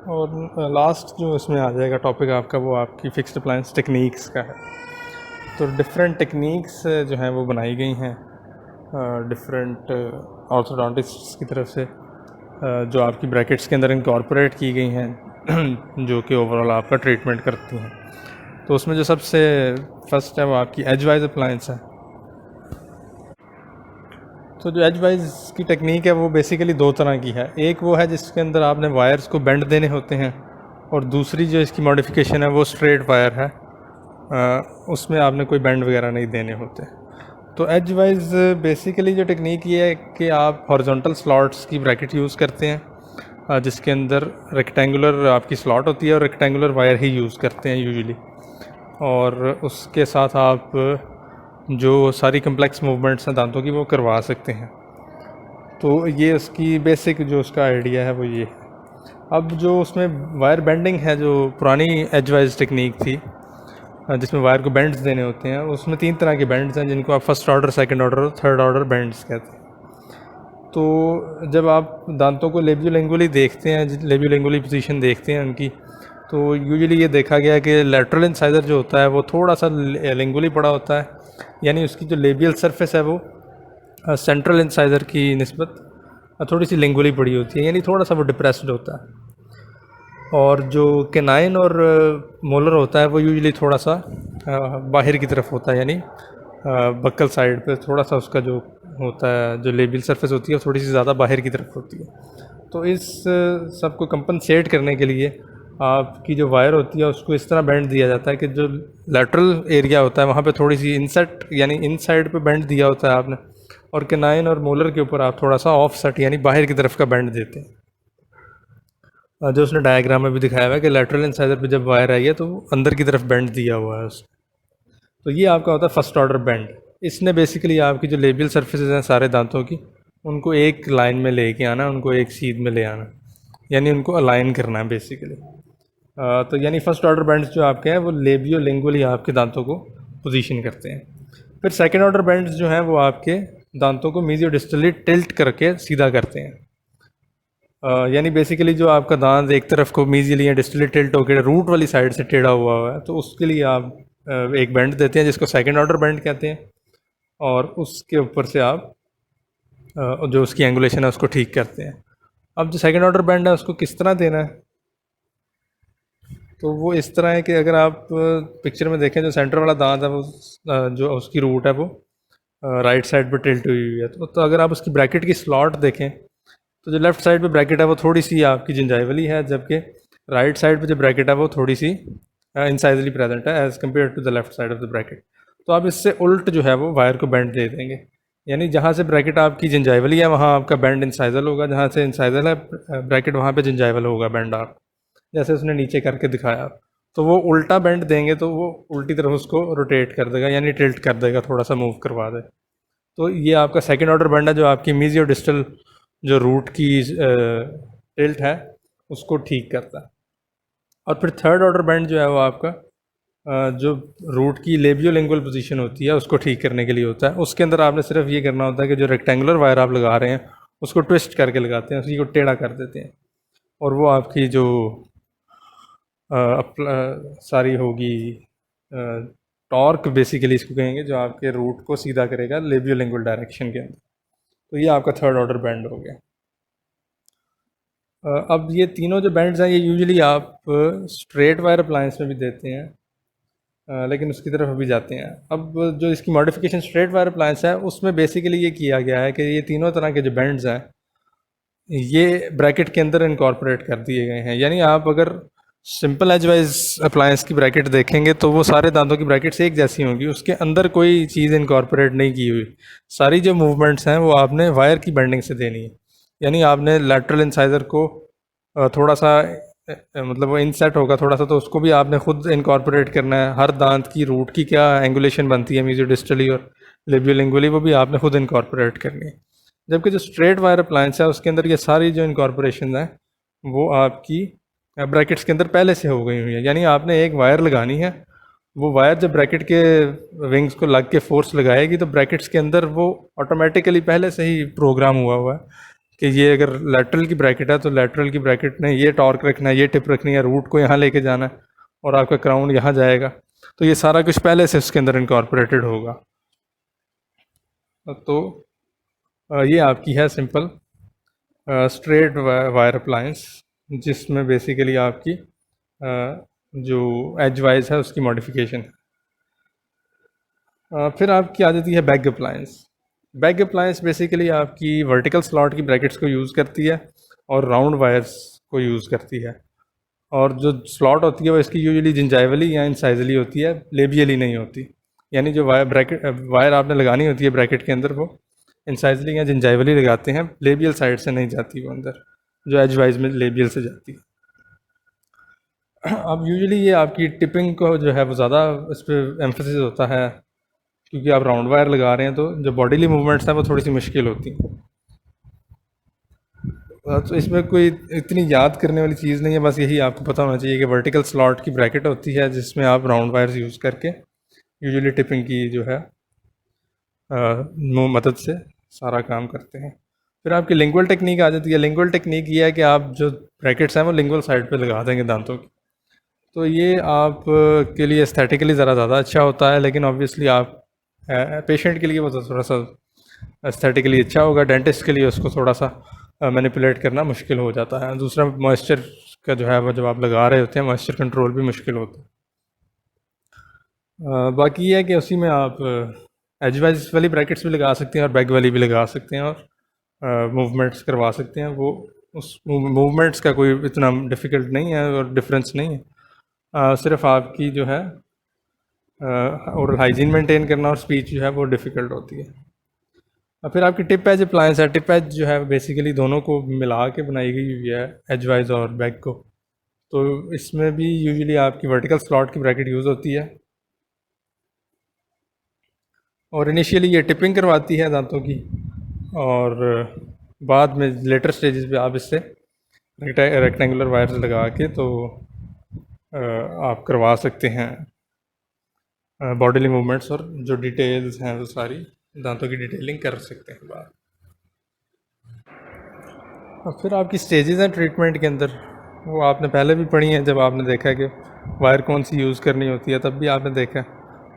और लास्ट जो इसमें आ जाएगा टॉपिक आपका, वो आपकी फिक्स्ड अप्लायंस टेक्निक्स का है। तो डिफरेंट टेक्निक्स जो हैं वो बनाई गई हैं डिफरेंट ऑर्थोडोंटिस्ट्स की तरफ से, जो आपकी ब्रैकेट्स के अंदर इनकॉर्पोरेट की गई हैं जो कि ओवरऑल आपका ट्रीटमेंट करती हैं। तो उसमें जो सबसे फर्स्ट है वो आपकी एज वाइज अप्लायंस है। तो जो एज वाइज की टेक्निक है वो बेसिकली दो तरह की है। एक वो है जिसके अंदर आपने वायर्स को बेंड देने होते हैं, और दूसरी जो इसकी मॉडिफिकेशन है वो स्ट्रेट वायर है, उसमें आपने कोई बेंड वगैरह नहीं देने होते। तो एज वाइज बेसिकली जो टेक्निक ये है कि आप हॉरिजॉन्टल स्लॉट्स की ब्रैकेट यूज़ करते हैं, जिसके अंदर रेक्टेंगुलर आपकी स्लॉट होती है और रेक्टेंगुलर वायर ही यूज़ करते हैं यूजुअली, और उसके साथ आप जो सारी कम्प्लेक्स मूवमेंट्स हैं दांतों की वो करवा सकते हैं। तो ये उसकी बेसिक जो उसका आइडिया है वो ये है। अब जो उसमें वायर बेंडिंग है, जो पुरानी एज वाइज टेक्निक थी जिसमें वायर को बेंड्स देने होते हैं, उसमें 3 तरह के बेंड्स हैं जिनको आप फर्स्ट ऑर्डर, सेकंड ऑर्डर और थर्ड ऑर्डर बेंड्स कहते हैं। तो जब आप दांतों को लेबियोलिंगुअली देखते हैं, लेबियोलिंगुअली पोजीशन देखते हैं उनकी, तो यूजुअली ये देखा गया कि लैटरल इंसाइजर जो होता है वो थोड़ा सा लिंगुअली पड़ा होता है, यानी उसकी जो लेबियल सरफेस है वो सेंट्रल इंसाइजर की निस्बत थोड़ी सी लिंगुअली पड़ी होती है, यानी थोड़ा सा वो डिप्रेस्ड होता है। और जो केनाइन और मोलर होता है वो यूजुअली थोड़ा सा बाहर की तरफ होता है, यानी बक्कल साइड पे थोड़ा सा उसका जो होता है, जो लेबियल सरफेस होती है थोड़ी सी ज़्यादा बाहर की तरफ होती है। तो इस सब को कंपनसेट करने के लिए आपकी जो वायर होती है उसको इस तरह बेंड दिया जाता है कि जो लैटरल एरिया होता है वहाँ पे थोड़ी सी इनसेट यानी इन साइड पे बेंड दिया होता है आपने, और केनाइन और मोलर के ऊपर आप थोड़ा सा ऑफ सेट यानी बाहर की तरफ का बेंड देते हैं। जो उसने डायग्राम में भी दिखाया हुआ है कि लैटरल इंसाइजर पे जब वायर आई है तो अंदर की तरफ बेंड दिया हुआ है उसमें। तो ये आपका होता है फर्स्ट ऑर्डर बेंड। इसने बेसिकली आपकी जो लेबियल सर्फेसेज हैं सारे दांतों की, उनको एक लाइन में लेके आना, उनको एक सीध में ले आना, यानी उनको अलाइन करना है बेसिकली। तो यानी फर्स्ट ऑर्डर बेंड्स जो आपके हैं वो लेबियो लिंगुअली आपके दांतों को पोजीशन करते हैं। फिर सेकंड ऑर्डर बेंड्स जो हैं वो आपके दांतों को मीजियो डिस्टली टिल्ट करके सीधा करते हैं। यानी बेसिकली जो आपका दांत एक तरफ को मीजियली या डिस्टली टिल्ट होकर रूट वाली साइड से टेढ़ा हुआ है, तो उसके लिए आप एक बेंड देते हैं जिसको सेकंड ऑर्डर बेंड कहते हैं, और उसके ऊपर से आप जो उसकी एंगुलेशन है उसको ठीक करते हैं। अब जो सेकंड ऑर्डर बेंड है उसको किस तरह देना है, तो वो इस तरह है कि अगर आप पिक्चर में देखें, जो सेंटर वाला दांत है वो जो उसकी रूट है वो राइट साइड पर टिल्ट हुई हुई है। तो अगर आप उसकी ब्रैकेट की स्लॉट देखें तो जो लेफ़्ट साइड पे ब्रैकेट है वो थोड़ी सी आपकी जिंजाइवली है, जबकि राइट साइड पे जो ब्रैकेट है वो थोड़ी सी इंसाइजली प्रेजेंट है as compare to the left side of the bracket. तो आप इससे उल्ट जो है वो वायर को बेंड दे देंगे, यानी जहाँ से ब्रैकेट आपकी जिंजाइवली है वहाँ आपका बेंड इंसाइजल होगा, जहाँ से इंसाइजल है ब्रैकेट वहाँ पे जिंजाइवल होगा बेंड, आप जैसे उसने नीचे करके दिखाया। तो वो उल्टा बेंड देंगे तो वो उल्टी तरफ उसको रोटेट कर देगा, यानी टिल्ट कर देगा, थोड़ा सा मूव करवा दे। तो ये आपका सेकेंड ऑर्डर बेंड है जो आपकी मीजियो डिस्टल जो रूट की टिल्ट है उसको ठीक करता है। और फिर थर्ड ऑर्डर बेंड जो है वो आपका जो रूट की लेबियोलिंगुअल पोजीशन होती है उसको ठीक करने के लिए होता है। उसके अंदर आपने सिर्फ ये करना होता है कि जो रेक्टेंगुलर वायर आप लगा रहे हैं उसको ट्विस्ट करके लगाते हैं, उसी को टेढ़ा कर देते हैं, और वो आपकी जो सारी होगी टॉर्क बेसिकली इसको कहेंगे, जो आपके रूट को सीधा करेगा लेबियोलिंगुअल डायरेक्शन के अंदर। तो ये आपका थर्ड ऑर्डर बैंड हो गया। अब ये तीनों जो बैंड्स हैं ये यूजुअली आप स्ट्रेट वायर अप्लायंस में भी देते हैं, लेकिन उसकी तरफ अभी जाते हैं। अब जो इसकी मॉडिफिकेशन स्ट्रेट वायर अप्लायंस है उसमें बेसिकली ये किया गया है कि ये तीनों तरह के जो बैंड्स हैं ये ब्रैकेट के अंदर इनकॉर्पोरेट कर दिए गए हैं। यानी आप अगर सिंपल एज वाइज अप्लायंस की ब्रैकेट देखेंगे तो वो सारे दांतों की ब्रैकेट्स एक जैसी होंगी, उसके अंदर कोई चीज़ इनकॉर्पोरेट नहीं की हुई। सारी जो मूवमेंट्स हैं वो आपने वायर की बेंडिंग से देनी है, यानी आपने लैटरल इंसाइजर को थोड़ा सा मतलब वो इनसेट होगा थोड़ा सा, तो उसको भी आपने खुद इनकॉर्पोरेट करना है। हर दांत की रूट की क्या एंगुलेशन बनती है मीजियो डिस्टली और लेबियोलिंगुअली, वो भी आपने खुद इनकॉर्पोरेट करनी है। जबकि जो स्ट्रेट वायर अप्लायंस है उसके अंदर ये सारी जो इनकॉर्पोरेशन है वो आपकी ब्रैकेट्स के अंदर पहले से हो गई हुई है। यानी आपने एक वायर लगानी है, वो वायर जब ब्रैकेट के विंग्स को लग के फोर्स लगाएगी तो ब्रैकेट्स के अंदर वो ऑटोमेटिकली पहले से ही प्रोग्राम हुआ हुआ है कि ये अगर लेटरल की ब्रैकेट है तो लेटरल की ब्रैकेट ने ये टॉर्क रखना है, ये टिप रखनी है, रूट को यहाँ लेके जाना है और आपका क्राउन यहाँ जाएगा। तो ये सारा कुछ पहले से उसके अंदर इनकॉर्पोरेटेड होगा। तो ये आपकी है सिंपल स्ट्रेट वायर अप्लायंस, जिसमें बेसिकली आपकी जो एज वाइज है उसकी मॉडिफिकेशन। फिर आपकी आ जाती है bag appliance. Bag appliance basically आपकी वर्टिकल स्लॉट की ब्रैकेट्स को यूज़ करती है और राउंड वायर्स को यूज़ करती है। और जो स्लॉट होती है वो इसकी यूजुअली जिंजाइवली या इंसाइजली होती है, लेबियली नहीं होती। यानी जो वायर आपने लगानी होती है ब्रैकेट के अंदर वो इंसाइजली या जिंजाइवली लगाते हैं, लेबियल साइड से नहीं जाती वो अंदर, जो एज वाइज में लेबियल से जाती है। अब यूजुअली ये आपकी टिपिंग को जो है वो ज़्यादा इस पर एम्फोसिस होता है, क्योंकि आप राउंड वायर लगा रहे हैं तो जो बॉडीली मूवमेंट्स हैं वो थोड़ी सी मुश्किल होती हैं। तो इसमें कोई इतनी याद करने वाली चीज़ नहीं है, बस यही आपको पता होना चाहिए कि वर्टिकल स्लॉट की ब्रैकेट होती है जिसमें आप राउंड वायर्स यूज़ करके यूजुअली टिपिंग की जो है मदद से सारा काम करते हैं। फिर आपकी लिंगुअल टेक्निक आ जाती है। लिंगुअल टेक्निक ये है कि आप जो ब्रैकेट्स हैं वो लिंगुअल साइड पे लगा देंगे दांतों की। तो ये आप के लिए एस्थेटिकली ज़्यादा अच्छा होता है, लेकिन ऑब्वियसली आप पेशेंट के लिए वो थोड़ा सा एस्थेटिकली अच्छा होगा, डेंटिस्ट के लिए उसको थोड़ा सा मैनिपुलेट करना मुश्किल हो जाता है। दूसरा मॉइस्चर का जो है वो जब आप लगा रहे होते हैं मॉइस्चर कंट्रोल भी मुश्किल होता है। बाकी ये है कि उसी में आप एज वाइज वाली ब्रैकेट्स भी लगा सकते हैं और बैग वाली भी लगा सकते हैं और मूवमेंट्स करवा सकते हैं। वो उस मूवमेंट्स का कोई इतना डिफ़िकल्ट नहीं है और डिफरेंस नहीं है। सिर्फ आपकी जो है ओरल हाइजीन मेंटेन करना और स्पीच जो है वो डिफ़िकल्ट होती है। और फिर आपकी टिप एज अप्लायंस है। टिप एज जो है बेसिकली दोनों को मिला के बनाई गई हुई है, एज वाइज और बैग को। तो इसमें भी यूजुअली आपकी वर्टिकल स्लॉट की ब्रैकेट यूज़ होती है और इनिशियली ये टिपिंग करवाती है दांतों की, और बाद में लेटर स्टेजेस पे आप इससे रेक्टेंगुलर वायर्स लगा के तो आप करवा सकते हैं बॉडीली मूवमेंट्स, और जो डिटेल्स हैं वो सारी दांतों की डिटेलिंग कर सकते हैं बाद। और फिर आपकी स्टेजेस हैं ट्रीटमेंट के अंदर, वो आपने पहले भी पढ़ी हैं जब आपने देखा है कि वायर कौन सी यूज़ करनी होती है, तब भी आपने देखा है।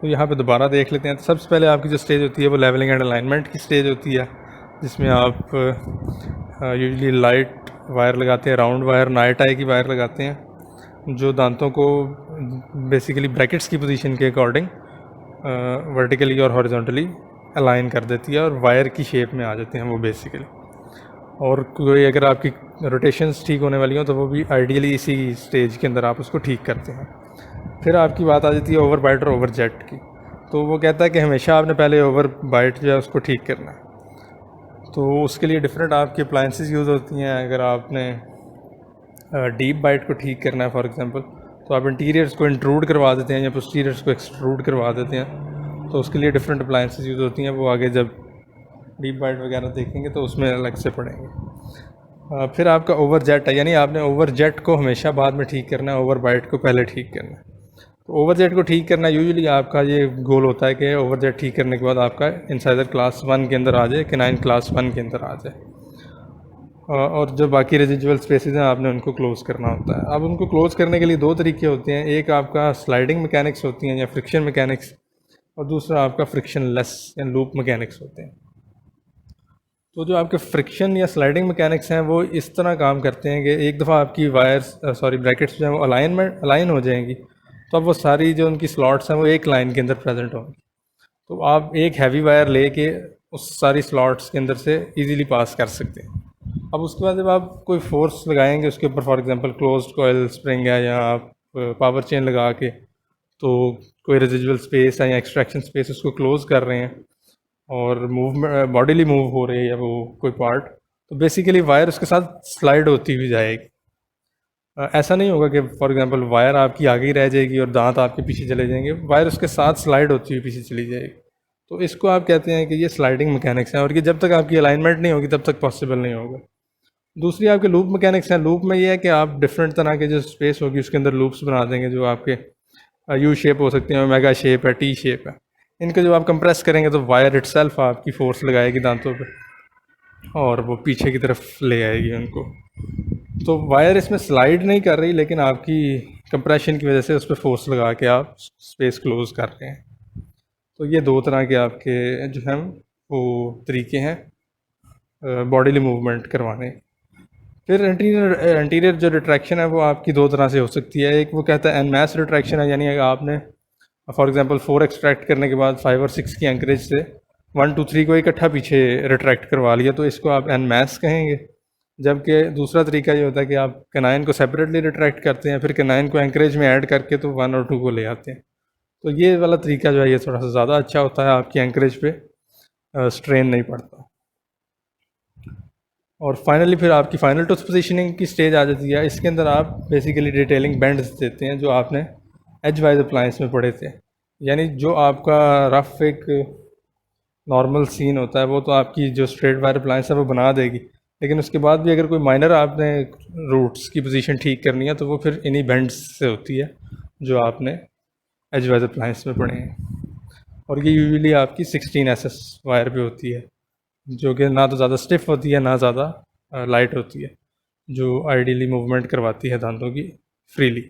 तो यहाँ पे दोबारा देख लेते हैं। तो सबसे पहले आपकी जो स्टेज होती है वो लेवलिंग एंड अलाइनमेंट की स्टेज होती है, जिसमें आप यूजुअली लाइट वायर लगाते हैं, राउंड वायर, नाइट आई की वायर लगाते हैं, जो दांतों को बेसिकली ब्रैकेट्स की पोजीशन के अकॉर्डिंग वर्टिकली और हॉरिजॉन्टली अलाइन कर देती है और वायर की शेप में आ जाते हैं वो बेसिकली। और कोई अगर आपकी रोटेशंस ठीक होने वाली हो तो वो भी आइडियली इसी स्टेज के अंदर आप उसको ठीक करते हैं। फिर आपकी बात आ जाती है ओवर बाइट और ओवर जेट की। तो वो कहता है कि हमेशा आपने पहले ओवर बाइट जो है उसको ठीक करना है। तो उसके लिए डिफरेंट आपकी अप्लायंसेस यूज़ होती हैं। अगर आपने डीप बाइट को ठीक करना है फॉर एग्जांपल, तो आप इंटीरियर्स को इंट्रूड करवा देते हैं या पोस्टीरियर्स को एक्सट्रूड करवा देते हैं, तो उसके लिए डिफरेंट अप्लायंसेस यूज़ होती हैं। वो आगे जब डीप बाइट वगैरह देखेंगे तो उसमें अलग से पड़ेंगे। फिर आपका ओवर जेट है, यानी आपने ओवर जेट को हमेशा बाद में ठीक करना है, ओवर बाइट को पहले ठीक करना है। तो ओवर जेट को ठीक करना यूजुअली आपका ये गोल होता है कि ओवर जेट ठीक करने के बाद आपका इंसाइजर क्लास 1 के अंदर आ जाए, कैनाइन क्लास 1 के अंदर आ जाए, और जो बाकी रेजिजुअल स्पेसेस हैं आपने उनको क्लोज़ करना होता है। अब उनको क्लोज़ करने के लिए दो तरीके होते हैं, एक आपका स्लाइडिंग मैकेनिक्स होती हैं या फ्रिक्शन मैकेनिक्स, और दूसरा आपका फ्रिक्शन लेस या लूप मैकेनिक्स होते हैं। तो जो आपके फ्रिक्शन या स्लाइडिंग मैकेनिक्स हैं वो इस तरह काम करते हैं कि एक दफ़ा आपकी वायर्स ब्रैकेट्स जो हैं वो अलाइन हो जाएंगी, तो अब वो सारी जो उनकी स्लॉट्स हैं वो एक लाइन के अंदर प्रेजेंट होंगी। तो आप एक हैवी वायर लेके उस सारी स्लॉट्स के अंदर से इजीली पास कर सकते हैं। अब उसके बाद जब आप कोई फोर्स लगाएंगे उसके ऊपर, for example closed coil spring है या आप पावर चेन लगा के तो कोई रेजिजुअल स्पेस है या एक्सट्रैक्शन स्पेस उसको क्लोज़ कर रहे हैं और मूवमेंट बॉडीली मूव हो रही है या वो कोई पार्ट, तो बेसिकली वायर उसके साथ स्लाइड होती हुई जाएगी। ऐसा नहीं होगा कि फॉर एग्जांपल वायर आपकी आगे ही रह जाएगी और दांत आपके पीछे चले जाएंगे, वायर उसके साथ स्लाइड होती हुई पीछे चली जाएगी। तो इसको आप कहते हैं कि ये स्लाइडिंग मैकेनिक्स है, और ये जब तक आपकी अलाइनमेंट नहीं होगी तब तक पॉसिबल नहीं होगा। दूसरी आपके लूप मैकेनिक्स हैं। लूप में ये है कि आप डिफरेंट तरह के जो स्पेस होगी उसके अंदर लूप्स बना देंगे, जो आपके यू शेप हो सकते हैं, ओमेगा शेप है, टी शेप है। इनको जब आप कंप्रेस करेंगे तो वायर इटसेल्फ आपकी फोर्स लगाएगी दांतों पे, और वो पीछे की तरफ ले आएगी उनको। तो वायर इसमें स्लाइड नहीं कर रही, लेकिन आपकी कंप्रेशन की वजह से उस पर फोर्स लगा के आप स्पेस क्लोज कर रहे हैं। तो ये दो तरह के आपके जो हैं वो तरीके हैं बॉडीली मूवमेंट करवाने। फिर एंटीरियर जो रिट्रैक्शन है वो आपकी दो तरह से हो सकती है। एक वो कहता है एन मैस रिट्रैक्शन है, यानी अगर आपने फॉर एग्जांपल 4 एक्सट्रैक्ट करने के बाद 5 और 6 की एंकरेज से 1 2 3 को इकट्ठा पीछे रिट्रैक्ट करवा लिया, तो इसको आप एन मैस कहेंगे। जबकि दूसरा तरीका ये होता है कि आप कैनाइन को सेपरेटली रिट्रैक्ट करते हैं, फिर कैनाइन को एंकरेज में ऐड करके तो 1 और 2 को ले आते हैं। तो ये वाला तरीका जो है ये थोड़ा सा ज़्यादा अच्छा होता है, आपकी एंकरेज पे स्ट्रेन नहीं पड़ता। और फाइनली फिर आपकी फाइनल टूथ पोजीशनिंग की स्टेज आ जाती है। इसके अंदर आप बेसिकली डिटेलिंग बैंड्स देते हैं जो आपने एज वाइज अप्लायंस में पढ़े थे। यानी जो आपका रफ एक नॉर्मल सीन होता है वो तो आपकी जो स्ट्रेट वायर अप्लायंस है वो बना देगी, लेकिन उसके बाद भी अगर कोई माइनर आपने रूट्स की पोजीशन ठीक करनी है तो वो फिर इन्हीं बैंड्स से होती है जो आपने एज वाइज अप्लायंस में पढ़े हैं। और ये यूजुअली आपकी 16 SS वायर पे होती है, जो कि ना तो ज़्यादा स्टिफ होती है ना ज़्यादा लाइट होती है, जो आइडियली मूवमेंट करवाती है दांतों की फ्रीली।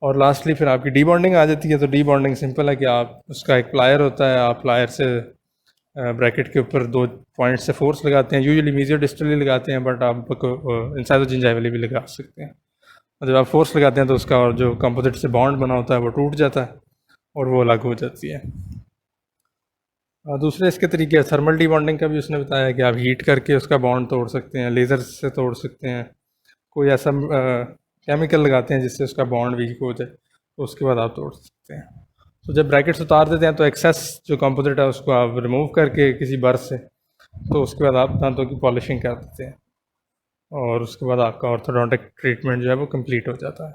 और लास्टली फिर आपकी डी बॉन्डिंग आ जाती है। तो डी बॉन्डिंग सिंपल है कि आप उसका एक प्लायर होता है, आप प्लायर से ब्रैकेट के ऊपर 2 पॉइंट से फोर्स लगाते हैं, यूजुअली मीजियो डिस्टली लगाते हैं, बट आप इंसाइडोजिंजाइवली भी लगा सकते हैं। और जब आप फोर्स लगाते हैं तो उसका और जो कंपोजिट से बॉन्ड बना होता है वो टूट जाता है और वो अलग हो जाती है। दूसरे इसके तरीके थर्मल डी बॉन्डिंग का भी उसने बताया कि आप हीट करके उसका बॉन्ड तोड़ सकते हैं, लेज़र से तोड़ सकते हैं, कोई ऐसा केमिकल लगाते हैं जिससे उसका बॉन्ड वीक हो जाए, तो उसके बाद आप तोड़ सकते हैं। तो जब ब्रैकेट्स उतार देते हैं तो एक्सेस जो कंपोजिट है उसको आप रिमूव करके किसी बर्स से, तो उसके बाद आप दांतों की पॉलिशिंग कर देते हैं और उसके बाद आपका ऑर्थोडोंटिक ट्रीटमेंट जो है वो कंप्लीट हो जाता है।